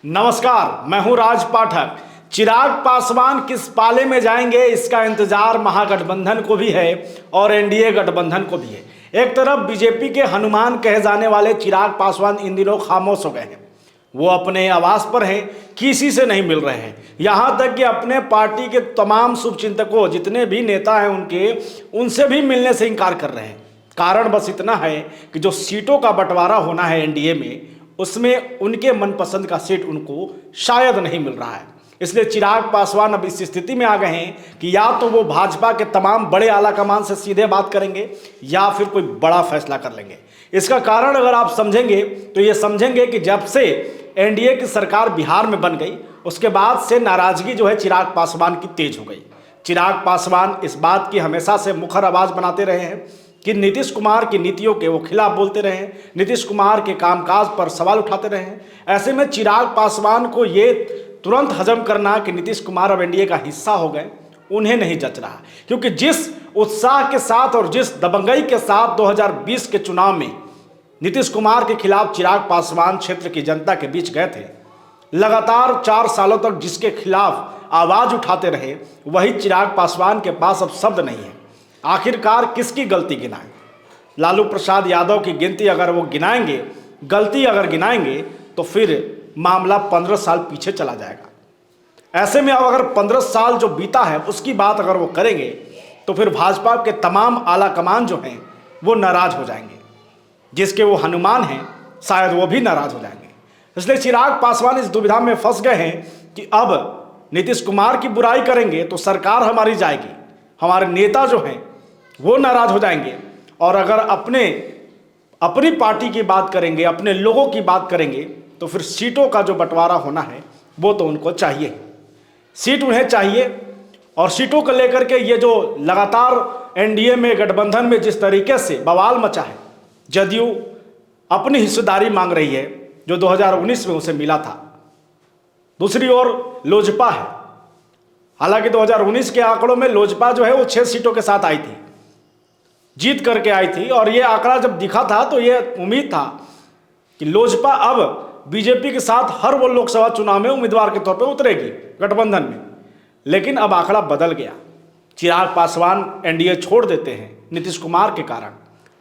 नमस्कार, मैं हूं राज पाठक। चिराग पासवान किस पाले में जाएंगे, इसका इंतजार महागठबंधन को भी है और एनडीए गठबंधन को भी है। एक तरफ बीजेपी के हनुमान कहे जाने वाले चिराग पासवान इन दिनों खामोश हो गए हैं। वो अपने आवास पर हैं, किसी से नहीं मिल रहे हैं। यहाँ तक कि अपने पार्टी के तमाम शुभचिंतकों, जितने भी नेता हैं उनसे भी मिलने से इनकार कर रहे हैं। कारण बस इतना है कि जो सीटों का बंटवारा होना है एनडीए में, उसमें उनके मनपसंद का सीट उनको शायद नहीं मिल रहा है। इसलिए चिराग पासवान अब इस स्थिति में आ गए हैं कि या तो वो भाजपा के तमाम बड़े आला कमान से सीधे बात करेंगे या फिर कोई बड़ा फैसला कर लेंगे। इसका कारण अगर आप समझेंगे तो ये समझेंगे कि जब से एनडीए की सरकार बिहार में बन गई, उसके बाद से नाराजगी जो है चिराग पासवान की तेज हो गई। चिराग पासवान इस बात की हमेशा से मुखर आवाज बनाते रहे हैं कि नीतीश कुमार की नीतियों के वो खिलाफ बोलते रहे हैं, नीतीश कुमार के कामकाज पर सवाल उठाते रहे हैं। ऐसे में चिराग पासवान को ये तुरंत हजम करना कि नीतीश कुमार अब एनडीए का हिस्सा हो गए, उन्हें नहीं जच रहा। क्योंकि जिस उत्साह के साथ और जिस दबंगई के साथ 2020 के चुनाव में नीतीश कुमार के खिलाफ चिराग पासवान क्षेत्र की जनता के बीच गए थे, लगातार 4 सालों तक जिसके खिलाफ आवाज उठाते रहे, वही चिराग पासवान के पास अब शब्द नहीं है। आखिरकार किसकी गलती गिनाएं? लालू प्रसाद यादव की गिनती अगर वो गिनाएंगे, गलती अगर गिनाएंगे, तो फिर मामला 15 साल पीछे चला जाएगा। ऐसे में अब अगर 15 साल जो बीता है उसकी बात अगर वो करेंगे, तो फिर भाजपा के तमाम आला कमान जो हैं वो नाराज हो जाएंगे। जिसके वो हनुमान हैं, शायद वो भी नाराज हो जाएंगे। इसलिए चिराग पासवान इस दुविधा में फंस गए हैं कि अब नीतीश कुमार की बुराई करेंगे तो सरकार हमारी जाएगी, हमारे नेता जो हैं वो नाराज हो जाएंगे, और अगर अपनी पार्टी की बात करेंगे, अपने लोगों की बात करेंगे, तो फिर सीटों का जो बंटवारा होना है वो तो उनको चाहिए। सीट उन्हें चाहिए, और सीटों को लेकर के ये जो लगातार एनडीए में, गठबंधन में जिस तरीके से बवाल मचा है, जदयू अपनी हिस्सेदारी मांग रही है जो 2019 में उसे मिला था। दूसरी ओर लोजपा है। हालांकि 2019 के आंकड़ों में लोजपा जो है वो 6 सीटों के साथ आई थी, जीत करके आई थी, और ये आंकड़ा जब दिखा था तो ये उम्मीद था कि लोजपा अब बीजेपी के साथ हर वो लोकसभा चुनाव में उम्मीदवार के तौर पे उतरेगी गठबंधन में। लेकिन अब आंकड़ा बदल गया। चिराग पासवान एनडीए छोड़ देते हैं नीतीश कुमार के कारण,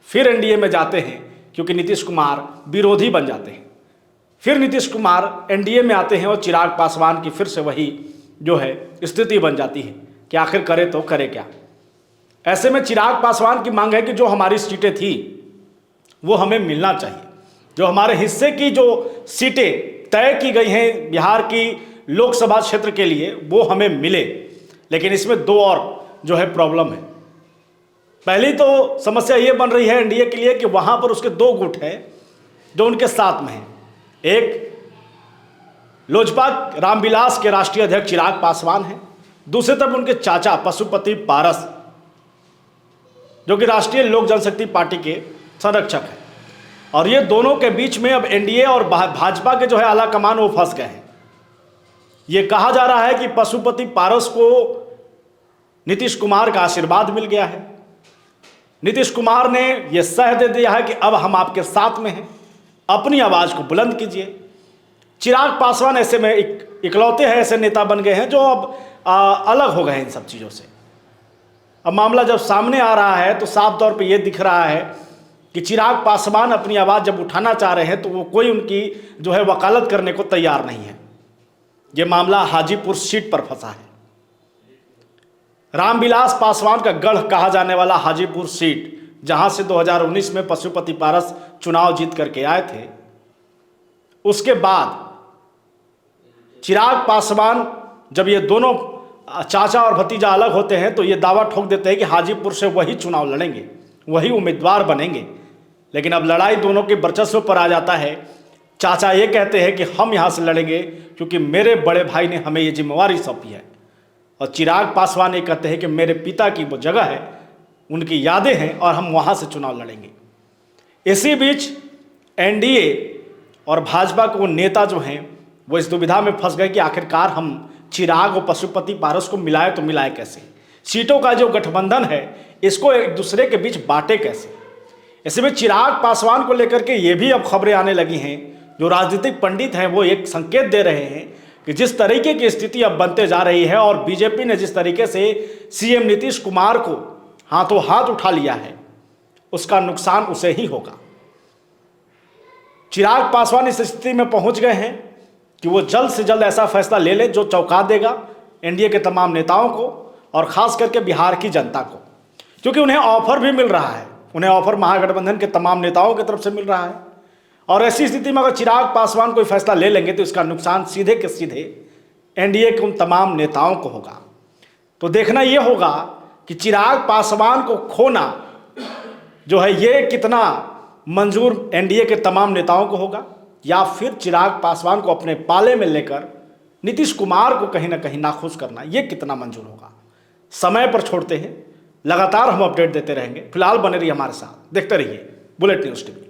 फिर एनडीए में जाते हैं क्योंकि नीतीश कुमार विरोधी बन जाते हैं। फिर नीतीश कुमार एनडीए में आते हैं और चिराग पासवान की फिर से वही जो है स्थिति बन जाती है कि आखिर करे तो करे क्या। ऐसे में चिराग पासवान की मांग है कि जो हमारी सीटें थी वो हमें मिलना चाहिए। जो हमारे हिस्से की जो सीटें तय की गई हैं बिहार की लोकसभा क्षेत्र के लिए, वो हमें मिले। लेकिन इसमें 2 और जो है प्रॉब्लम है। पहली तो समस्या ये बन रही है एनडीए के लिए कि वहाँ पर उसके 2 गुट हैं जो उनके साथ में हैं। एक लोजपा रामविलास के राष्ट्रीय अध्यक्ष चिराग पासवान हैं, दूसरी तरफ उनके चाचा पशुपति पारस जो कि राष्ट्रीय लोक जनशक्ति पार्टी के संरक्षक हैं। और ये दोनों के बीच में अब एनडीए और भाजपा के जो है आला कमान वो फंस गए हैं। ये कहा जा रहा है कि पशुपति पारस को नीतीश कुमार का आशीर्वाद मिल गया है। नीतीश कुमार ने यह सह दे दिया है कि अब हम आपके साथ में हैं, अपनी आवाज को बुलंद कीजिए। चिराग पासवान ऐसे में इकलौते हैं ऐसे नेता बन गए हैं जो अब अलग हो गए हैं इन सब चीज़ों से। अब मामला जब सामने आ रहा है तो साफ तौर पे ये दिख रहा है कि चिराग पासवान अपनी आवाज़ जब उठाना चाह रहे हैं तो वो कोई उनकी जो है वकालत करने को तैयार नहीं है। ये मामला हाजीपुर सीट पर फंसा है। रामविलास पासवान का गढ़ कहा जाने वाला हाजीपुर सीट, जहां से 2019 में पशुपति पारस चुनाव जीत करके आए थे, उसके बाद चिराग पासवान जब ये दोनों चाचा और भतीजा अलग होते हैं तो ये दावा ठोक देते हैं कि हाजीपुर से वही चुनाव लड़ेंगे, वही उम्मीदवार बनेंगे। लेकिन अब लड़ाई दोनों के वर्चस्व पर आ जाता है। चाचा ये कहते हैं कि हम यहाँ से लड़ेंगे क्योंकि मेरे बड़े भाई ने हमें ये जिम्मेवारी सौंपी है, और चिराग पासवान ये कहते हैं कि मेरे पिता की वो जगह है, उनकी यादें हैं और हम वहाँ से चुनाव लड़ेंगे। इसी बीच एनडीए और भाजपा के वो नेता जो हैं वो इस दुविधा में फंस गए कि आखिरकार हम चिराग और पशुपति पारस को मिलाए तो मिलाए कैसे। सीटों का जो गठबंधन है इसको एक दूसरे के बीच बांटे कैसे। ऐसे में चिराग पासवान को लेकर के ये भी अब खबरें आने लगी हैं जो राजनीतिक पंडित हैं वो एक संकेत दे रहे हैं कि जिस तरीके की स्थिति अब बनते जा रही है और बीजेपी ने जिस तरीके से सीएम नीतीश कुमार को हाथों हाथ उठा लिया है, उसका नुकसान उसे ही होगा। चिराग पासवान इस स्थिति में पहुंच गए हैं कि वो जल्द से जल्द ऐसा फैसला ले ले जो चौंका देगा एनडीए के तमाम नेताओं को और खास करके बिहार की जनता को, क्योंकि उन्हें ऑफर भी मिल रहा है। उन्हें ऑफर महागठबंधन के तमाम नेताओं की तरफ से मिल रहा है और ऐसी स्थिति में अगर चिराग पासवान कोई फैसला ले लेंगे तो इसका नुकसान सीधे के सीधे एनडीए के उन तमाम नेताओं को होगा। तो देखना यह होगा कि चिराग पासवान को खोना जो है ये कितना मंजूर एनडीए के तमाम नेताओं को होगा, या फिर चिराग पासवान को अपने पाले में लेकर नीतीश कुमार को कहीं ना कहीं नाखुश करना ये कितना मंजूर होगा। समय पर छोड़ते हैं, लगातार हम अपडेट देते रहेंगे। फिलहाल बने रहिए हमारे साथ, देखते रहिए बुलेट न्यूज़ टीवी।